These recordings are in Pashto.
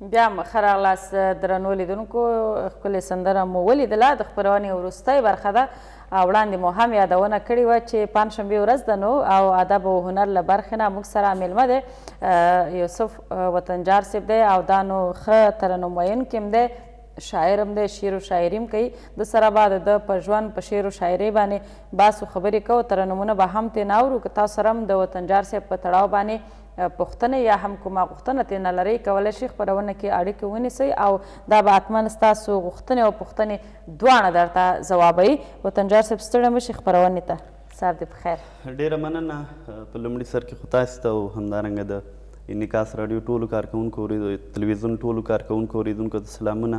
بیا هم ښه راغلاست درنو لیدونکو. ښکلې سندره مو ولیدله، د خپرونې وروستۍ برخه ده. وړاندې مو هم یادونه کړې وه چې پنجشنبې ورځ ده نو او ادب او هنر له برخې نه موږ سره میلمه دی یوسف وطنجار صاحب دی او دا نو ښه ترنم ویونکی هم دی، شاعر هم دی، شعر و شاعري هم کوي. د سره به د ده په ژوند په شعر و شاعرۍ باندې بحث و خبرې کوو، ترنمونه به هم ترې نه اورو. که تاسو سره هم د وطنجار صاحب په تړاو باندې پوښتنې یا هم کومه غوښتنه ترېنه لرئ کولی شئ خپرونه کې اړیکې ونیسئ او دا به حتما ستاسو غوښتنې او پوښتنې دواړه درته ځوابوي. وطنجار صاحب ستړی مه شئ خپرونې ته. سهار دې په خیر. ډېره مننه. په لومړي سر کې خو تاسې ته او همدارنګه د انعکاس راډیو ټولو کارکوونکو تلویزیون ټولو کارکوونکو اورېدونکو ته سلامونه،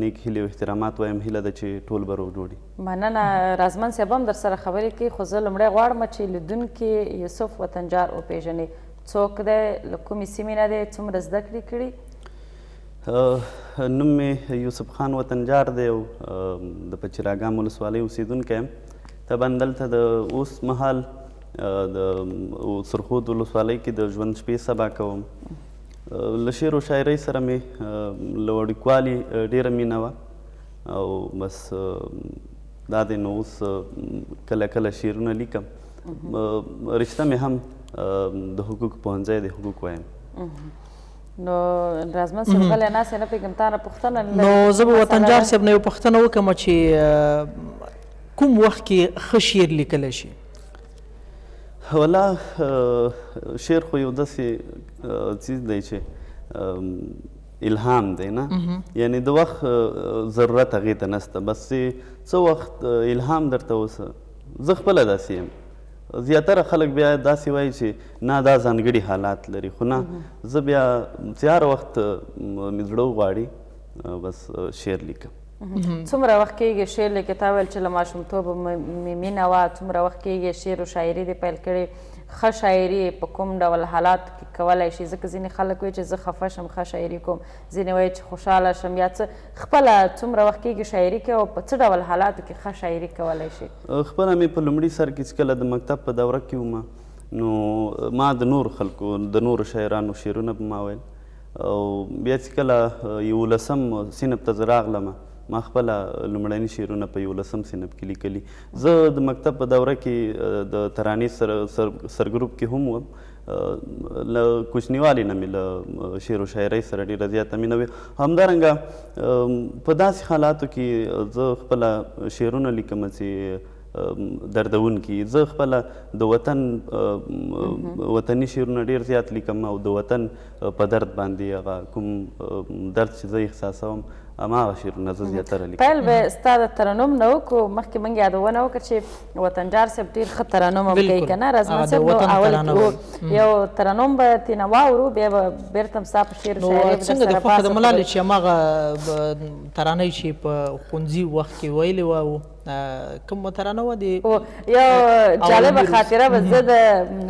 نیک هیلې او احترامات وایم. هیله ده چې ټول به روغ جوړ وي. مننه. رازمن صاحب هم در سره خبرې کوي، خو زه لومړی غواړم چې لیدونکي یوسف وطنجار وپېژني. څوک دی، له کومې سیمې نه دی، څومره زده کړې کړي؟ نوم مې یوسف خان وطنجار دی او د پچراګام ولسوالۍ اوسېدونکی یم. طبعا دلته د اوس مهال د سرخود ولسوالۍ کې د ژوند شپې سبا کوم. له شعر و شاعرۍ سره مې له وړوکوالي ډېره مینه وه او بس دا دی نو اوس کله کله شعرونه لیکم. رشته مې هم د حقوق پوهنځی د حقوق وایم. نو رازمن صاحب غلی ناست نه پوهېږم تا نه پوښتنه نو زه به وطنجار صاحب نه یو پوښتنه وکړم چې کوم وخت کې ښه شعر لیکلی شي؟ والله شعر خو یو داسې څیز دی چې الهام دی نه، یعنې د وخت ضرورت هغې ته نشته. بس څه وخت الهام درته اوسه. زه خپله داسې یم. زیاتره خلک بیا داسې وایي چې نه دا ځانګړي حالات لري، خو نه، زه بیا زیار وخت مې زړه وغواړي بس شعر لیکم. څومره وخت کېږي شعر لیکې؟ تا ویل چې له ماشومتوبه مې مینه وه. څومره وخت کېږي شعر و شاعري دې پیل کړې؟ ښه شاعري په کوم ډول حالاتو کې کولی شي؟ ځکه ځینې خلک وایي چې زه خفه شم ښه شاعري کوم، ځینې وایي چې خوشحاله شم یا څه. خپله څومره وخت کېږي شاعري کوي او په څه ډول حالاتو کې ښه شاعري کولی شي؟ خپله مې په لومړي سر کې چې کله د مکتب په دوره کې وم نو ما د نورو خلکو د نورو شاعرانو شعرونه به ما ویل او بیا چې کله 11 صنف ته زه راغلم ما خپله لومړني شعرونه په 11 صنف کې لیکلي. زه د مکتب په دوره کې د ترانې سرګروپ کې هم وم. له کوچنیوالي نه مې له شعر و شاعرۍ سره ډېره زیاته مینه وي. همدارنګه په داسې حالاتو کې زه خپله شعرونه لیکم چې دردونکي. زه خپله د وطن وطني شعرونه ډېر زیات لیکم او د وطن په درد باندې هغه کوم درد چې زه احساسوم هماغه شعرونه زه زیاتره لیکم. پیل به ستا د ترنم نه وکړو. مخکې موږ یادونه وکړه چې وطنجار صاحب ډېر ښه ترنم هم کوي که نه رازمن صاحب؟ نو اول یو ترنم به ترېنه واورو بیا به بېرته هم ستا په شعر و شاعري به څنګه د خوښه د ملالې چې هماغه ترانۍ چې په ښوونځي وخت کې ویلې وه کوم ترانه وه؟ یو جالبه خاطره به زه د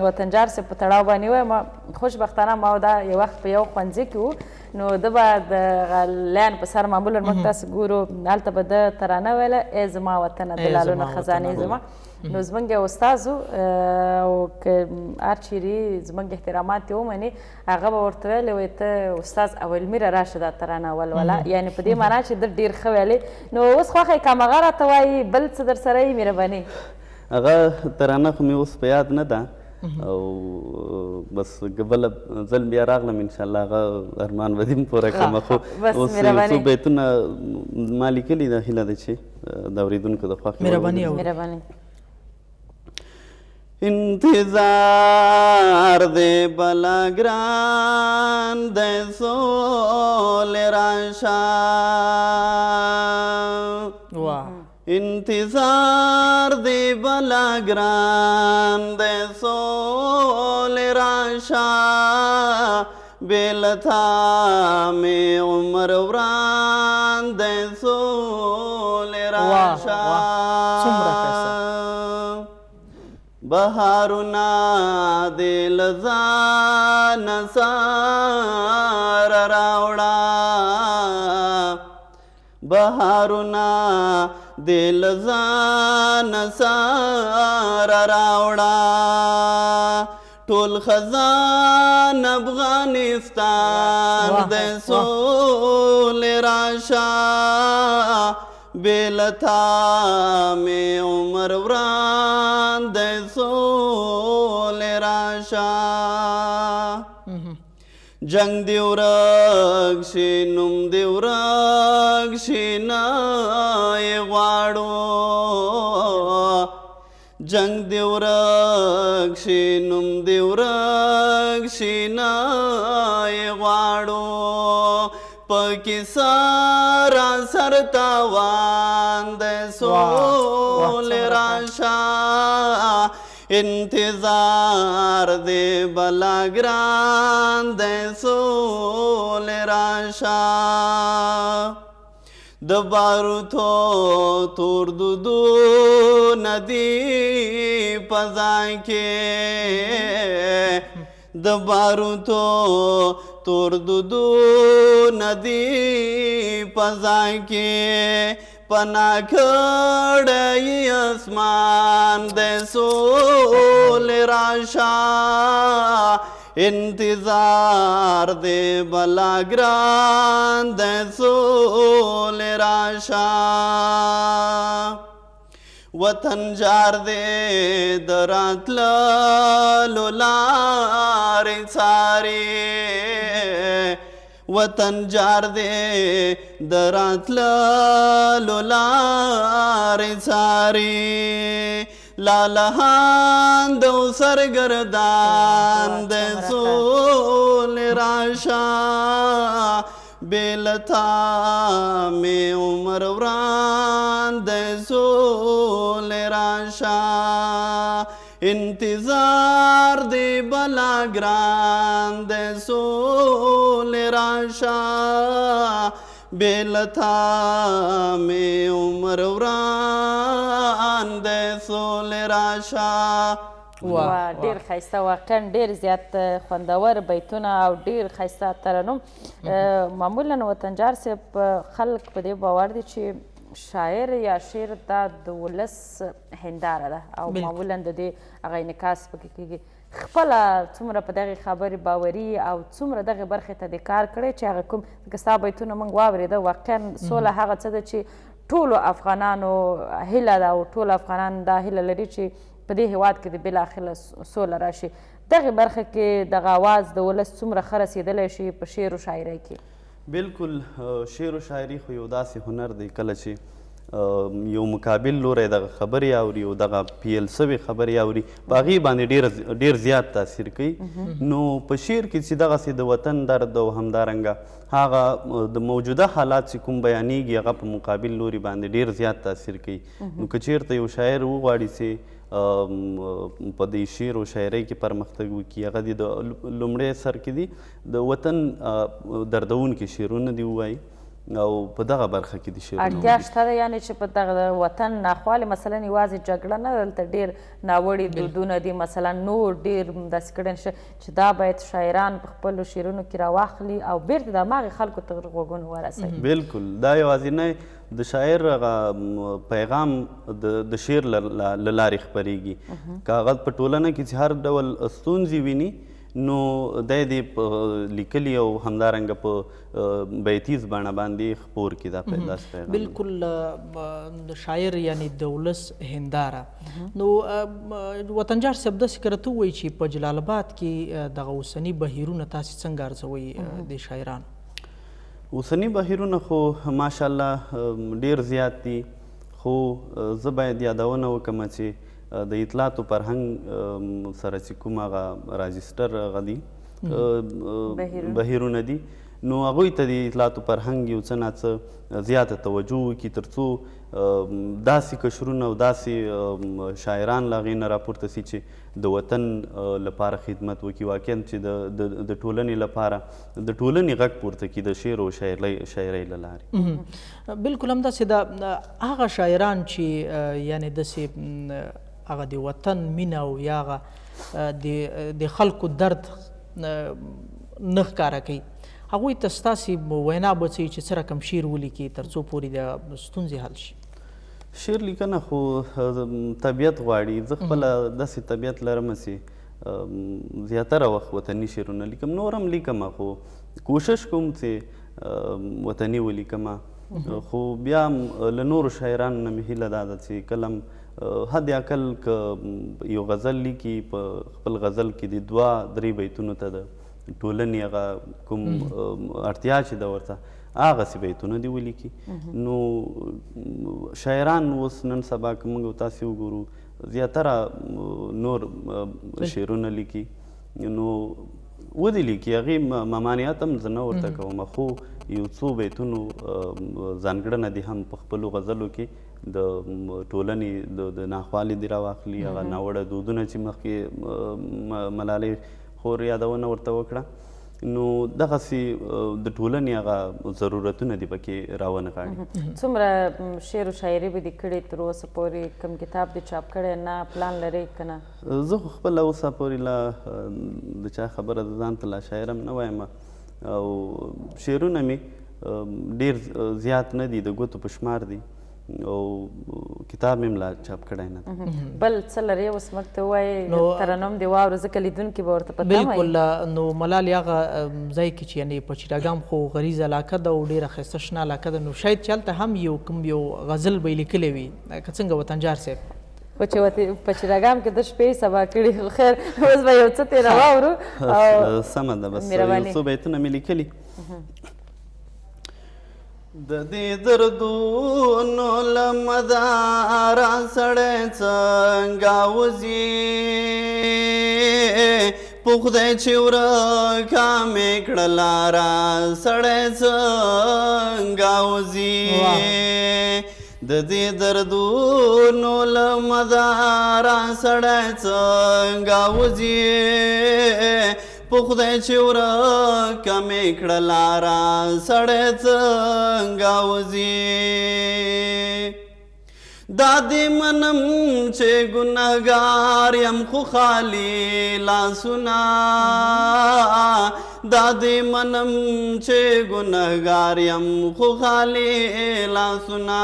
وطنجار صاحب په تړاو باندې وایم. خوشبختانه ما دا یو وخت په یو ښوونځي کې وو نو ده به د لین په سر معمولا موږ تاسې ګورو هلته به ده ترانه ویله ای زما وطنه د لالونه خزانې زما. نو زموږ یو استاد و او که هر چیرې زموږ احترامات یې ومني هغه به ورته ویلی وایي ته استاد اولمیره راشه دا ترانه ولوله، یعنې په دې معنا چې ده ډېر ښه ویلی. نو اوس خوښه یې که همغه راته وایي بل څه در سره یې مهرباني؟ هغه ترانه خو مې اوس په یاد نه ده او بس که بله ځل بیا راغلم انشاءالله هغه ارمان به دې هم پوره کړم. خو اوس یو څو بیتونه ما لیکلي ده، هیله ده چې د اورېدونکو د خوښې مهرباني. انتظار دے بلا گران دے سول راشا، انتظار دے بلا گران دے سول راشا، بیلتا میں عمر وران دے سول راشا، بهارنا دل ځان سار راوړه، بهارنا دل ځان سار راوړه، ټول خزان افغانستان د سولې راشه بېلتا مې عمر وران د سولې راشه جنگ دی ورک شي نوم دی ورک شي نه یې غواړو جنگ دی ورک شي نوم دی ورک شي نه یې غواړو پکې سارا سر تاوان د سولې راشه انتظار دې بلا ګران د سولې راشه د باروتو تور دودو ندی پزا کې د باروتو تور دودو ندی پزا کې پنا کړی اسمان د سولې راشه انتظار دې بلا ګران د سولې راشه وطن جار دې د راتللو لارې څارې وطن جار دې د راتللو لارې څارې لالهان د سرګردان د سولې راشه بېلتا مې عمر وران د سولې راشه انتظار دې بلا ګران د سولې راشه بېلتا مې عمر وران د سولې راشه ډېر ښایسته واقعا ډېر زیات خوندور بیتونه او ډېر ښایسته ترنم معمولا وطنجار صاحب خلک په دې باور دي چې شاعر یا شعر دا د ولس هنداره ده او معمولا د دې هغه انعکاس پکې کېږي خپله څومره په دغې خبرې باوري او څومره دغې برخې ته دې کار کړی چې هغه کوم ځکه ستا بیتونه موږ واورېده واقعا سوله هغه څه ده چې ټولو افغانانو هیله ده او ټول افغانان دا هیله لري چې په دې هېواد کې د بلاخره سوله راشي دغې برخه کې دغه اواز د ولس څومره ښه رسېدلی شي په شعر و شاعرۍ کې بالکل شعر و شاعري خو یو داسې هنر دی کله چې یو مقابل لوری دغه خبرې اوري او دغه پیل سوې خبرې اوري په هغې باندې ډېر زیات تاثیر کوي نو په شعر کې چې دغسې د وطن درد او همدارنګه هغه د موجوده حالات چې کوم بیانیږي هغه په مقابل لوري باندې ډېر زیات تاثیر کوي نو که چېرته یو شاعر وغواړي چې په دې شعر و شاعرۍ کې پرمختګ وکړي هغه دې د لومړی سر کې دي د وطن دردونکي شعرونه دي ووایي او په دغه برخه کې دي شعرونه اړتیا شته ده یعنې چې په دغه وطن ناخوالې مثلا یوازې جګړه نه دلته ډېر ناوړي دودونه دي مثلا نور ډېر داسې کړی نشته چې دا باید شاعران په خپلو شعرونو کې راواخلي او بیرته د هماغې خلکو ته غوږونه ورسوي بالکل دا یوازینی د شاعر پیغام د شعر له لارې خپرېږي که هغه په ټولنه کې چې هر ډول ستونزې ویني نو دی دې په لیکلي او همدارنګه په بیتیز بڼه باندې خپور کړي دا داسې پیغام بالکل د شاعر یعنی د ولس هنداره نو وطنجار صاحب داسې که راته ووایي چې په جلال آباد کې دغه اوسني بهیرونه تاسې څنګه ارزوئ د شاعرانو اوسني بهیرونه خو ماشاءالله ډېر زیات دي خو زه باید یادونه وکړم چې د اطلاعات و فرهنګ سره چې کوم هغه راجسټر هغه دي بهیرونه دي نو هغوی ته د اطلاعات و فرهنګ یو څه ناڅه زیاته توجه وکړي تر څو داسې قشرونه او داسې شاعران له هغې نه راپورته سي چې د وطن لپاره خدمت وکړي واقعا چې د ټولنې لپاره د ټولنې غږ پورته کړي د شعر او شاعرۍ له لارې بالکل همداسې د هغه شاعران چې یعنې داسې هغه د وطن مینه او یا هغه د خلکو درد نه ښکاره کوي هغوی ته ستاسې وینا به څه چې څه رقم شعر ولیکي تر څو پورې د ستونزې حل شي شعر لیکنه خو طبیعت غواړي زه خپله داسې طبیعت لرم چې زیاتره وخت وطني شعرونه لیکم، نور هم لیکم خو کوشش کوم چې وطني ولیکم. خو بیا هم له نورو شاعرانو نه مې هیله دا ده چې کله هم حد اقل که یو غزل لیکي په خپل غزل کې د 2-3 بیتونو ته د ټولنې هغه کوم اړتیا چې ده ورته هغسې بیتونه دې ولیکي. نو شاعران اوس نن سبا که موږ تاسې وګورو زیاتره نور شعرونه لیکي، نو ودې لیکي هغې ممانعت هم زه نه ورته کوم، خو یو څو بیتونو ځانګړنه دې هم په خپلو غزلو کې د ټولنې د ناخوالې دې راواخلي، هغه ناوړه دودونه چې مخکې ملالۍ خور یادونه ورته وکړه، نو دغسې د ټولنې هغه ضرورتونه دې پکې راونغاړي. څومره شعر و شاعري به دې کړې تر اوسه پورې؟ کوم کتاب دې چاپ کړی نه پلان لرې که نه؟ زه خو خپله اوسه پورې لا د چا خبره د ځان ته لا شاعر هم نه وایم، او شعرونه مې ډېر زیات نه دي، د ګوتو په شمار دي، او کتاب مې لا چاپ کړی نه دی. بل څه لرې اوس موږ ته ووایې؟ ترنم دې واورو، ځکه لیدونکي به ورته پته وایي. بالکل. نو ملالې هغه ځای کې چې یعنې په چراګام خو غریزه علاقه ده او ډېره ښایسته شنه علاقه ده، نو شاید چې هلته هم کوم یو غزل به یې لیکلی وي، که څنګه وطنجار صاحب؟ خو چې په چراګام کې د شپې سبا کړي، خو خیر اوس به یو څه ترې واورو. سمه ده، بس یو څو بیتونه مې لیکلي. د دې دردونو له مداره سړی څنګه وځي، په خدای چې ورکه مې کړه لاره سړی څنګه وځي، د دې دردونو له مداره سړی څنګه وځي، په خدای چې ورکه مې کړه لاره سړی څنګه وځي. دا دې منم چې ګنهګار یم خو خالي لاسونه، دا دې منم چې ګنهګار یم خو خالي لاسونه،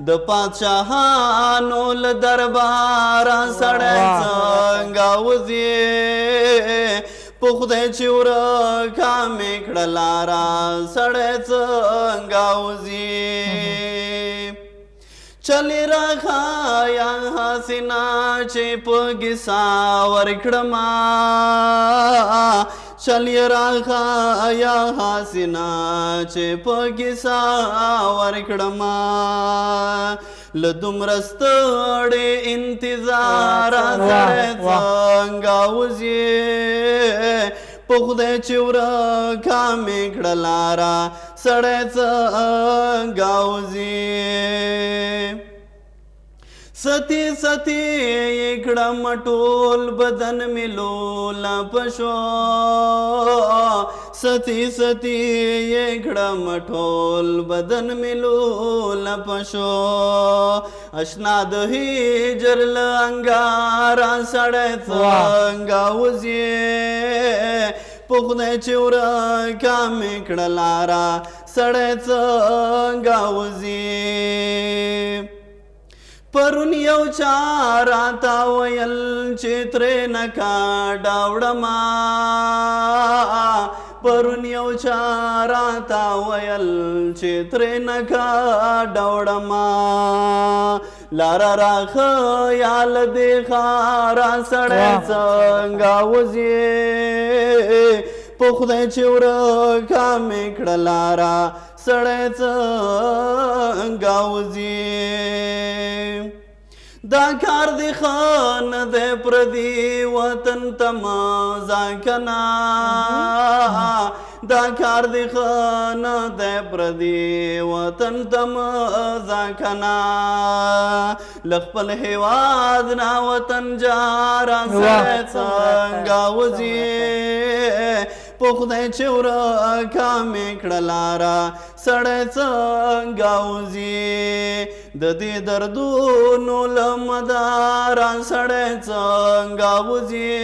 د پادشاهانو له درباره سړی څنګه وځي، په خدای چې ورکه مې کړه لاره سړی څنګه وځي. چلی راښایه حسینه چې په کیسه ورکړمه، چلی راښایه حسینه چې په کیسه ورکړمه، له دومره ستړې انتظاره سړی څنګه وځي، په خدای چې ورکه مې کړه لاره سړی څنګه وځي. ستی ستی یې کړم ټول بدن مې لولپ شو، ستی ستی یې کړم ټول بدن مې لولپ شو، اشنا د هجر له انګاره سړی څنګه وځي، په خدای چې ورکه مې کړه لاره سړی څنګه وځي. پرون یو چا راته ویل چې ترې نه کاډه وړمه، پرون یو چا راته ویل چې ترې نه کاډه وړمه، لاره راښیال دې ښاره سړی څنګه وځي، په خدای چې ورکه مې کړه لاره سړی څنګه وځي. دا کار دې ښه نه دی پردي وطن ته مه ځه کنه، دا کار دې ښه نه دی پردي وطن ته مه ځه کنه، له خپل هېواد نه وطن جاره سړی څنګه وځي، په خدای چې ورکه مې کړه لاره سړی څنګه وځي، د دې دردونو له مداره سړی څنګه وځي،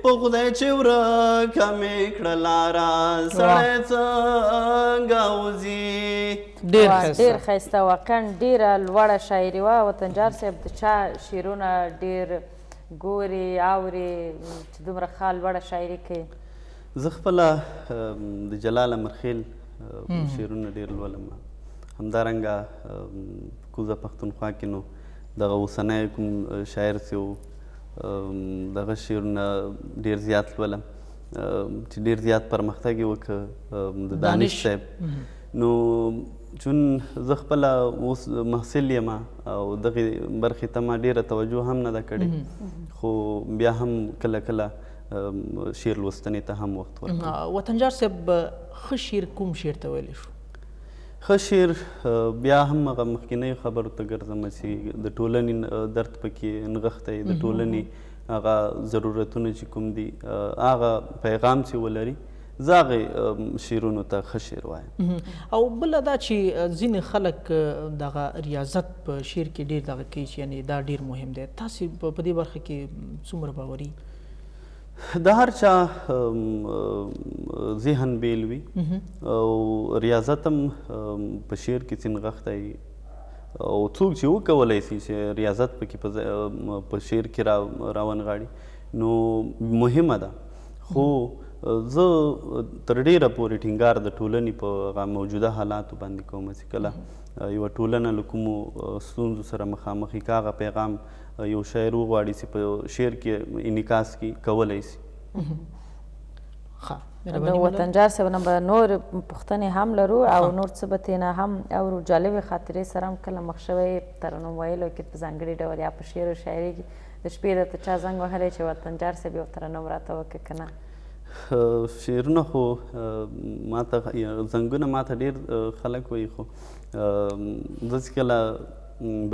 په خدای چې ورکه مې کړه لاره سړی څنګه وځي. ډېر ښایسته، واقعا ډېره لوړه شاعري وه. وطنجار صاحب د چا شعرونه ډېر ګورې اورې چې دومره ښه لوړه شاعري کوي؟ زه خپله د جلال امرخیل شعرونه ډېر لولم. همدارنګه کوزه پښتونخوا کې نو دغه اوسنی کوم شاعر چې و دغه شعرونه ډېر زیات لولم چې ډېر زیات پرمختګ یې وکړه د دانش صاحب. نو چون زه خپله اوس محصل یم او دغې برخې ته ما ډېره توجه هم نه ده کړې، خو بیا هم کله کله شعر لوستنې ته هم وخت ورکوم. وطنجار صاحب ښه شعر کوم شعر ته ویلی شو؟ ښه شعر بیا هم هغه مخکینیو خبرو ته ګرځم چې د ټولنې درد پکې نغښتی، د ټولنې هغه ضرورتونه چې کوم دي هغه پیغام چې ولري، زه هغې شعرونو ته ښه شعر وایم. او بله دا چې ځینې خلک دغه ریاضت په شعر کې ډېر دغه کوي چې یعنې دا ډېر مهم دی. تاسې په دې برخه کې څومره باوري؟ د هر چا ذهن بیل وي او ریاضت هم په شعر کې ځین نغښتی، او څوک چې وکولی شي چې ریاضت پکې په شعر کې راونغاړي نو مهمه ده. خو زه تر ډیره پورې ټینګار د ټولنې په هغه موجوده حالاتو باندې کوم چې کله یوه ټولنه له کومو ستونزو سره مخامخ وي، که هغه پیغام یو شاعر وغواړي چې په شعر کې انعکاس کړي، کولی شي. د وطنجار صاحب نه به نور پوښتنې هم لرو او نور څه به ترېنه هم اورو. جالبې خاطرې سره هم کله مخ شوی ترنم ویلو کې په ځانګړي ډول یا په شعر و شاعري کې د شپې درته چا زنګ وهلی چې وطنجار صاحب یو ترنم راته وکړه که نه؟ شعرونه خو ماته زنګونه ماته ډېر خلک وایي، خو زه چې کله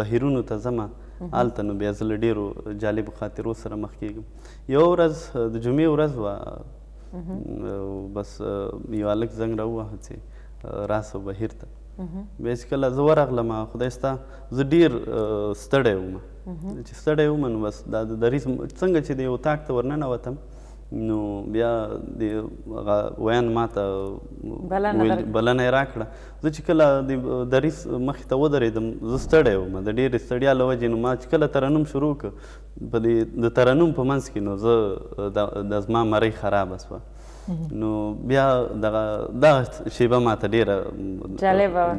بهیرونو ته ځمه هلته نو بیا زه له ډېرو جالبو خاطرو سره مخ کېږم. یوه ورځ د جمعې ورځ وه، بس یو هلک زنګ راوواهه چې راسه بهیر ته. بیا چې کله زه ورغلم، خدای ستا زه ډېر ستړی وم. چې ستړی وم نو بس دا د دریځ څنګه چې د یو اتاق ته ورننوتم نو بیا د هغه ویان ماته بلنه یې راکړه. زه چې کله د دریځ مخې ته ودرېدم زه ستړی وم، د ډېرې ستړیا له وجې نو ما چې کله ترنم شروع کړ په د ترنم په منځ کې نو زه د زما مرۍ خرابه سوه. نو بیا دغه شیبه ماته ډېره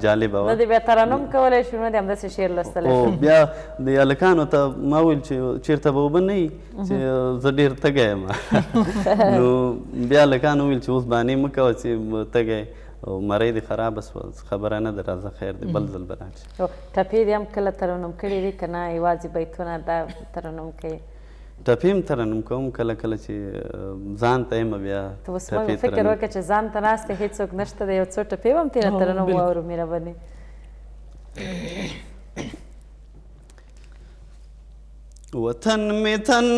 جالبه وه. نو د بیا ترنم کولی شو، نو د همداسې شعر لوستلی شو؟ بیا د هلکانو ته ما ویل چې چېرته به اوبه نه وي چې زه ډېر تږی یم. نو بیا هلکانو ویل چې اوس بانې مه کوه چې تږی او مرۍ دې خرابه سوه، خبره نه ده، راځه خیر دی بل ځل به راشي. ټپې دې هم کله ترنم کړي دي که نه یوازې بیتونه دا ترنم کوي؟ ټپې هم ترنم کوم کله کله چې ځان ته یم بیا ته اوس مه فکر وکړه چې ځان ته ناست یې هېڅوک نشته دی، یو څو ټپې به هم تېره ترنم واورو مهرباني. وطن می تن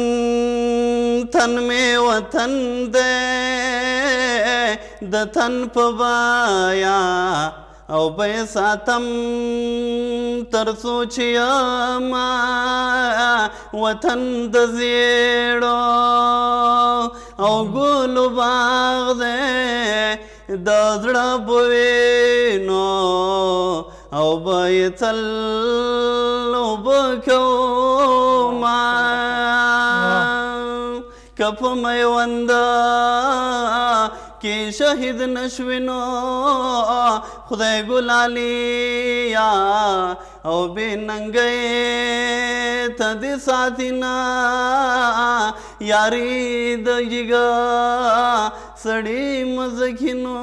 تن می وطن دے د تن په بایا او به ساتم تر سوچیما وطن د زیړو او ګلو باغ دې د زړه بوینو او به تل وبکوما کپ میونده کې شهید نشوینو خدای ګلالیا او بې ننګی ته دې ساتینا یاري د جګه سړی مزکینو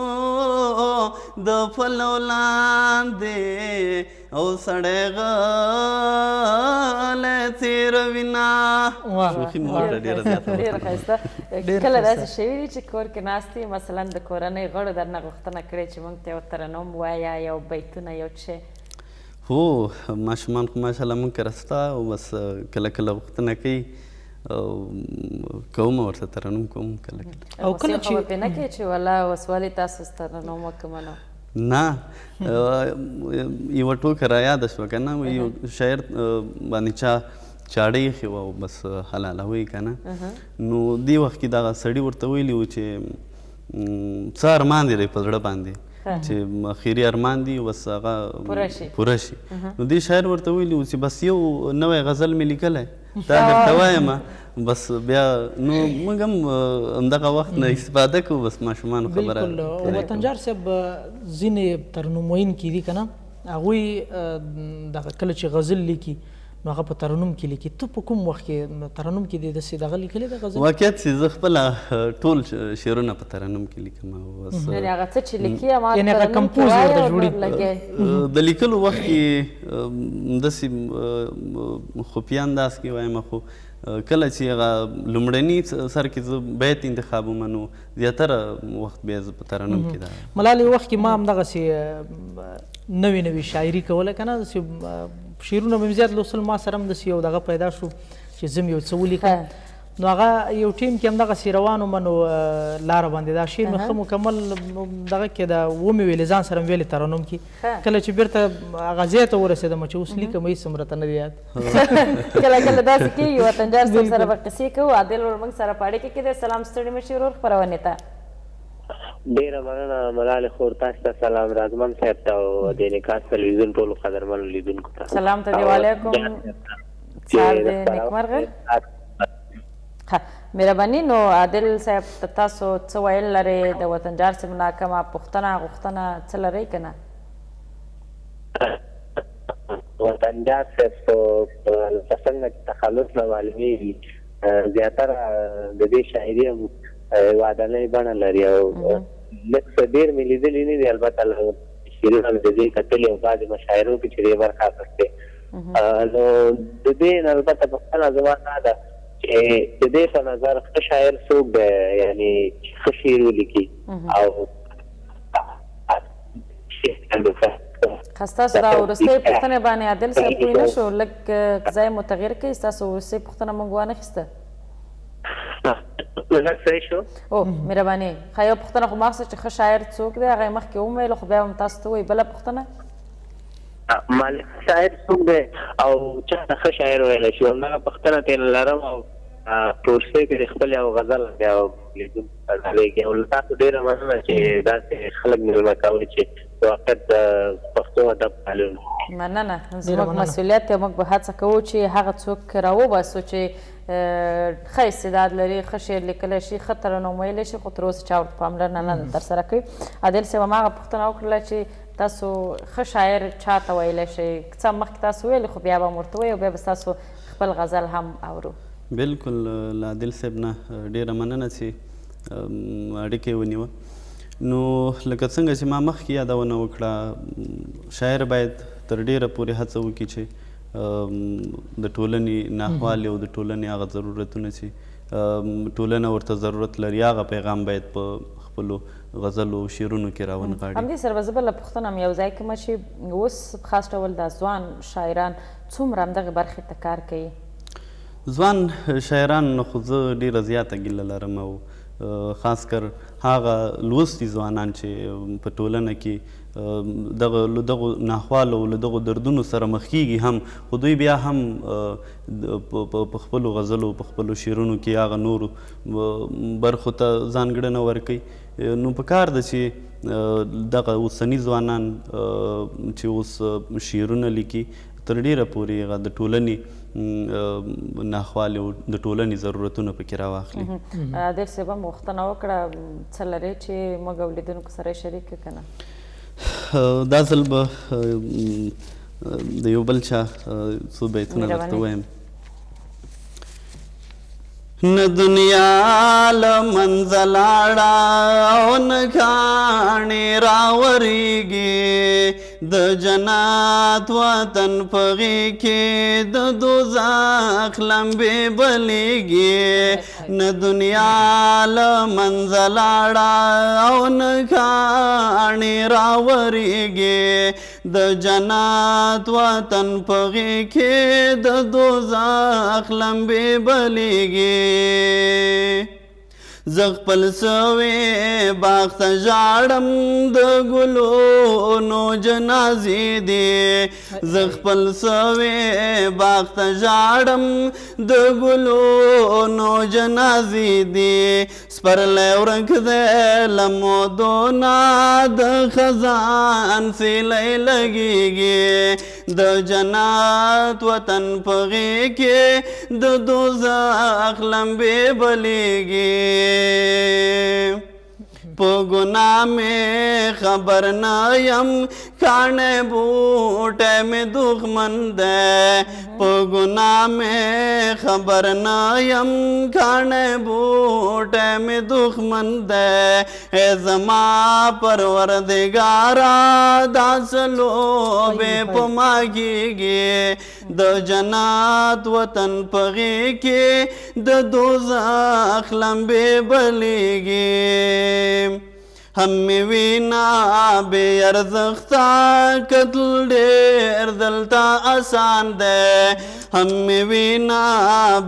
د پلو لاندې او سړی غلی تېروینا. شوخي مې وکړه ډېره زیاته. ډېره ښایسته. کله داسې شوي دي چې کور کې ناست یې مثلا د کورنۍ غړو درنه غوښتنه کړې چې موږ ته یو ترنم ووایه، یو بیتونه، یو څه؟ هو ماشومان خو ماشاءالله موږ کره شته او بس کله کله غوښتنه کوي او کوم ورته ترنم کوم کله کله. او کله چې پې نه کوي چې والله اوس ولې تاسو ترنم وکړم نو؟ نه یوه ټوکه را یاده شوه که نه، یو شاعر باندې چا چاړه ایښې وه او بس حلالوي که نه، نو دې وخت کې دغه سړي ورته ویلي وو چې څه ارمان دی په زړه باندې چې اخري ارمان دی بس هغه پوره شي. نو دې شاعر ورته ویلي وو چې بس یو نوی غزل مې لیکلی دا درته وایم بس بیا نو موږ هم همدغه وخت نه استفاده کوو، بس ماشومانو خبره بالکل وطنجار صاحب ځینې ترنم ویونکي دي که نه هغوی دغه کله چې غزل لیکي نو هغه په ترنم کې لیکي. ته په کوم وخت کې ترنم کې دې داسې دغه لیکلی د غزل؟ واقعیت چې زه خپله ټول شعرونه په ترنم کې لیکم. یعنې هغه څه چې لیکي یعنې هغه کمپوز ورته جوړي. د لیکلو وخت کې داسې خفیه انداز کې وایم، خو کله چې هغه لومړني سر کې زه بیت انتخابوم نو زیاتره وخت بیا زه په ترنم کې دا ملالې وخت کې ما همدغسې نوې نوې شاعري کوله که نه، داسې شعرونه به مې زیات لوستل. ما سره هم داسې یو دغه پیدا شو چې زه مې یو څه ولیکم. نو هغه یو ټیم کې همدغسې روان وم، نو لاره باندې دا شعر مې ښه مکمل دغه کې دا ومې ویلې ځان سره مې ویلې ترنم کې. کله چې بیرته هغه ځای ته ورسېدم چې اوس لیکم هېڅ هم راته نه دی یاد. کله کله داسې کېږي. وطنجار صاحب سره به قصې کوو. عادل ور موږ سره په اړیکه کې دی. سلام ستړي مه شي ورور خپرونې ته. ډېره مننه ملالې خور، تاسو ته سلام، رازمان صاحب ته او د انعکاس تلویزیون ټولو قدرمنو لیدونکو ته سلام ته دی. وعلیکم سهار دې نیکمرغه. ښه مهرباني. نو عادل صاحب ته تاسو څه ویل لرئ د وطنجار صاحب نه؟ کومه پوښتنه غوښتنه څه لرئ که نه؟ وطنجار صاحب په څنګه چې تخلص نه معلومېږي زیاتره د دې شاعري هم وعدنۍ بڼه لري او لږ څه ډېر مې لیدلي نه دي. البته شعرونه مې د دې کتلي او بعضې مشاعرو کې چې دې برخه اخیستې. نو د دې نه البته پوښتنه زما دا ده چې د دې په نظر ښه شاعر څوک دی، یعنې چې ښه شعر ولیکي او ستاسو دا وروستۍ پوښتنې باندې عادل صاحب پوه نه شو، لږ ځای مو تغیر کړئ. ستاسو وروستۍ پوښتنه موږ وانه اخیسته. او مهرباني. ښه یو پوښتنه خو ما اخیسته چې ښه شاعر څوک دی، هغه یې مخکې ومویله خو بیا به م تاسو ته ووایي. بله پوښتنه مالک شاعر څوک دی او چاته ښه شاعر ویلی شي؟ همدغه پوښتنه ترېنه لرم او پروسې کې خپل یو غزل بیا لیدونکو ته ډالېږي. او له تاسو ډېره مننه چې داسې خلک مېلمه کوئ چې واقعیت د پښتو ادب تعلیم. مننه. زموږ مسؤلیت دی، موږ به هڅه کوو چې هغه څوک راوباسو چې ښه استعداد لري، ښه شعر لیکلی شي، ښه ترنم ویلی شي، خو تر اوسه چا ورته پاملرنه نه ده ترسره کړې. عادل صاحب هماغه پوښتنه وکړله چې تاسو ښه شاعر چاته ویلی شئ؟ څه مخکې تاسو ویلي خو بیا به م ورته وایي او بیا به ستاسو خپل غزل هم اورو. بالکل له عادل صاحب نه ډېره مننه چې اړیکه یې ونیوه. نو لکه څنګه چې ما مخکې یادونه وکړه، شاعر باید تر ډېره پورې هڅه وکړي چې د ټولنې ناخوالې او د ټولنې هغه ضرورتونه چې ټولنه ورته ضرورت لري هغه پیغام باید په خپلو غزلو شعرونو کې راونغاړي. همدې سره به زه بله پوښتنه هم یو ځای کومه چې اوس خاص ډول دا ځوان شاعران څومره همدغې برخې ته کار کوي؟ ځوان شاعران خو زه ډېره زیاته ګیله لرم او خاص کر هغه لوستي ځوانان چې په ټولنه کې له دغو ناخوالو او له دغو دردونو سره مخ کېږي هم، خو دوی بیا هم په خپلو غزلو په خپلو شعرونو کې هغه نورو برخو ته ځانګړنه ورکوي. نو پکار ده چې دغه اوسني ځوانان چې اوس شعرونه لیکي تر ډېره پورې هغه د ټولنې ناخوالې او د ټولنې ضرورتونه پکې راواخلي. عادل صاحب هم غوښتنه وکړه څه لرئ چې موږ او لیدونکو سره یې شریک کړو که نه؟ دا ځل به د یو بل چا څو بیتونه درته ووایم. نه دنیا له منځه لاړه او نه کاڼې راورېږي، د جنت وطن په غېږ کې د دوزخ لمبې بلېږي. نه دنیا له منځه لاړه او نه کاڼې راورېږي، د جنت وطن په غېږ کې د دوزخ لمبې بلېږي. زه خپل سوې باغ ته ژاړم د ګلونو جنازې دي، زه خپل سوې باغ ته ژاړم د ګلونو جنازې دي. سپرلی ورک دی له مودو نه د خزان سیلی لګېږي، د جنت وطن په غېږ کې د دوزخ لمبې بلیږي په ګناه مې خبر نه یم کاڼی بوټی مې دښمن دی په ګناه مې خبر نه یم کاڼی بوټی مې دښمن دی ای زما پروردګاره دا څه لوبې په ما کېږي د جنت وطن په غېږ کې د دوزخ لمبې بلیږي هم مې وینا بې ارزښته کتل ډېر دلته اسان دی هم مې وینا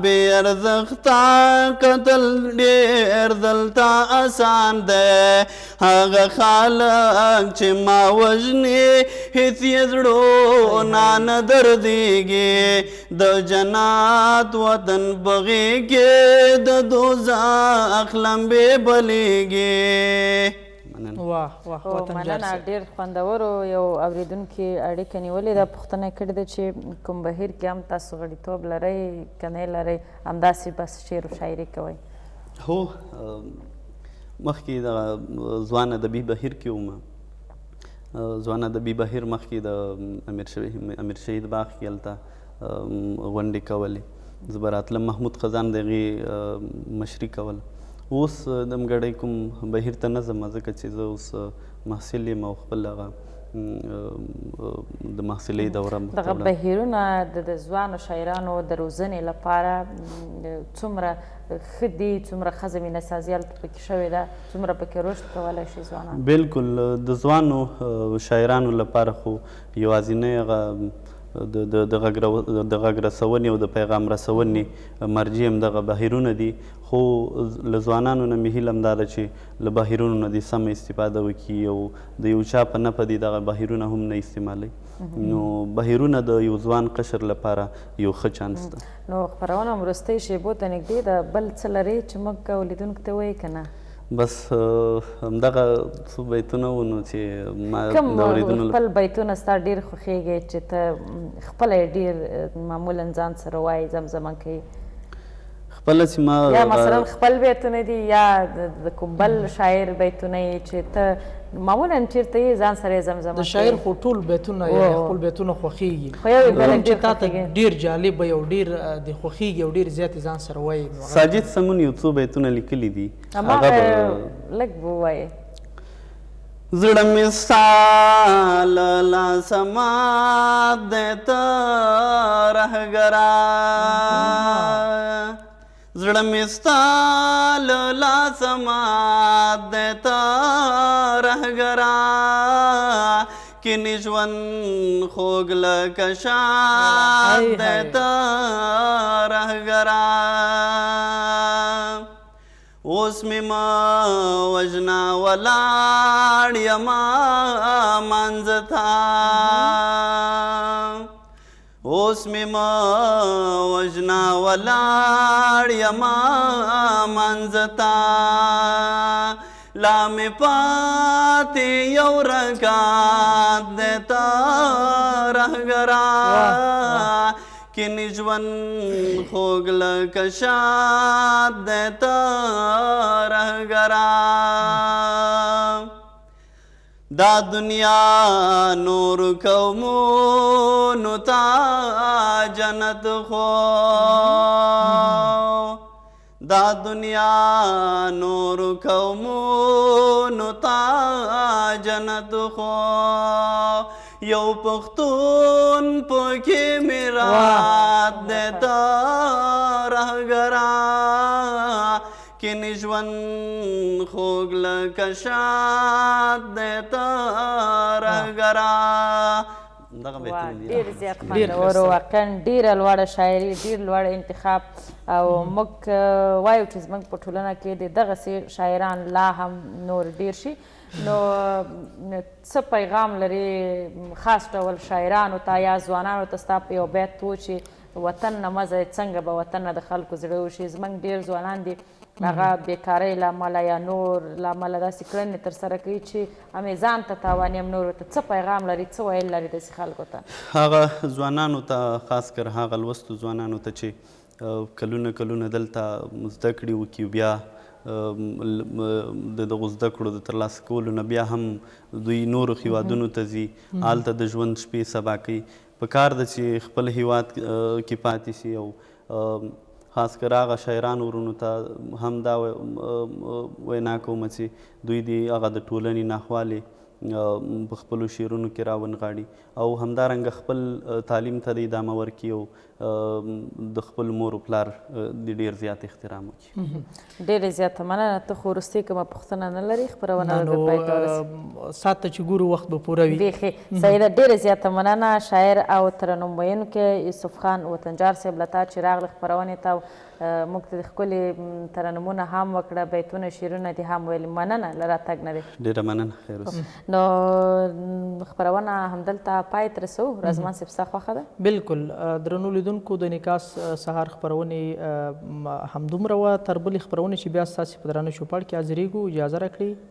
بې ارزښته کتل ډېر دلته اسان دی هغه خلک چې ما وژني هېڅ یې زړونه نه دردېږي د جنت وطن په غېږ کې د دوزخ لمبې بلیږي واه واه وطن جار مننه ډېر خوندورو یو اورېدونکي اړیکه نیولې ده پوښتنه یې کړې ده چې کوم بهیر کې هم تاسو غړیتوب لرئ که نه لرئ همداسې بس شعر و شاعري کوئ هو مخکې د ځوان ادبي بهیر کې وم ځوان ادبي بهیر مخکې د امیر شهید باغ کې هلته غونډې کولې زه به راتلم محمود خزان د هغې مشري کول اوس دمګړی کوم بهیر ته نه ځم ځکه چې زه اوس محصل یم او خپل هغه د محصلۍ دوره دغه بهیرونه د ځوانو شاعرانو د روزنې لپاره څومره ښه دي څومره ښه زمینه سازي هلته پکې شوې ده څومره پکې رشد کولی شي ځوانان بلکل د ځوانو شاعرانو لپاره خو یوازینی هغه د غږ رسونې او د پیغام رسونې مرجع هم دغه بهیرونه دي خو له ځوانانو نه مې هیله هم دا ده چې له بهیرونو نه دې سمه استفاده وکړي او د یو چا په نفع دې دغه بهیرونه هم نه استعمالوي نو بهیرونه د یو ځوان قشر لپاره یو ښه چانس ده نو خپرونه هم وروستۍ شیبو ته نږدې ده بل څه لرې چې موږ اولیدونکو ته وایي که نه بس همدغه څو بیتونه وو نو چې ما کوم خپل بیتونه ستا ډېر خوښېږي چې ته خپله یې ډېر معمولا ځان سره وایي زمزمه کوي خپله چې ما یا مثلا خپل بیتونه دي یا د کوم بل شاعر بیتونه یې چې ته معمولا چېرته یې ځان سره یې زمزمه د شاعر خو ټول بیتونه یعنې خپل بیتونه خوښېږي خو یو یې بله چې تا ته ډېر جالب وي او ډېر دې خوښېږي او ډېر زیات یې ځان سره وایي ساجد سمون یو څو بیتونه لیکلي دي هماغه لږ به ووایې زړه مې ستا له لاسه مات دی ته رهګره زړه مې ستا له لاسه مات دی ته رهګره کینې ژوند خوږ لکه شات دی ته رهګره اوس مې مه وژنه ولاړ یمه مانځه ته اوس مې مه وژنه ولاړ یمه مانځه ته لا مې پاتې یو رکعت دی ته رهګره کینې ژوند خوږ لکه شات دی ته رهګره دا دنیا نور قومونو ته جنت خو دا دنیا نور قومونو ته جنت خو یو پښتون پکې مې رات دی ته رهګره کینې ژوند خوږ لکه شات دی ته رهګره ډېر زیات خوندور واقعا ډېره لوړه شاعري ډېر لوړ انتخاب او موږ وایو چې زموږ په ټولنه کې د دغسې شاعران لا هم نور ډېر شي نو څه پیغام لري خاص ډول شاعرانو ته یا ځوانانو ته ستا په یو بیت و چې وطن نه مه ځئ څنګه به وطن نه د خلکو زړه وشي زموږ ډېر ځوانان دي هغه بیکارۍ له امله یا نور له امله داسې کړنې ترسره کوي چې هم یې ځان ته تاوان یم نورو ته څه پیغام لري څه ویل لري داسې خلکو ته هغه ځوانانو ته خاص کر هغه لوستو ځوانانو ته چې کلونه دلته زده کړې وکړي بیا د دغو زده کړو د ترلاسه کولو نه بیا هم دوی نورو هیوادونو ته ځي هلته د ژوند شپې سبا کوي پکار ده چې خپل هیواد کې پاتې شي او خاص کر هغه شاعرانو ورونو ته هم دا وینا کوم چې دوی د هغه د ټولنې ناخوالې په خپلو شعرونو کې راونغاړي او همدارنګه خپل تعلیم ته د ادامه ورکړي او د خپل مور و پلار د ډېر زیات احترام وکړي. ډېرې زیاته مننه. ته خو وروستۍ کومه پوښتنه نه لرې؟ خپرونه به پای ته ورسي. ساعت ته چې ګورو وخت به پوره وي. بیخي صحیح ده. ډېرې زیاته مننه شاعر او ترنم ویونکی یوسف خان وطنجار صاحب له تا چې راغلې خپرونې ته موږ ته د ښکلې ترنمونه هم وکړه بیتونه شعرونه دې هم ویل. مننه له راتګ نه دې. ډېره مننه. خیر اوسه. نو خپرونه همدلته پای ته رسوو. رضوان صاحب ستا خوښه ده؟ بلکل. درنو لیدونکو د انعکاس سهار خپرونې همدومره وه. تر بلې خپرونې چې بیا ستاسې په درانه چوپړ کې حاضرېږو اجازه راکړئ.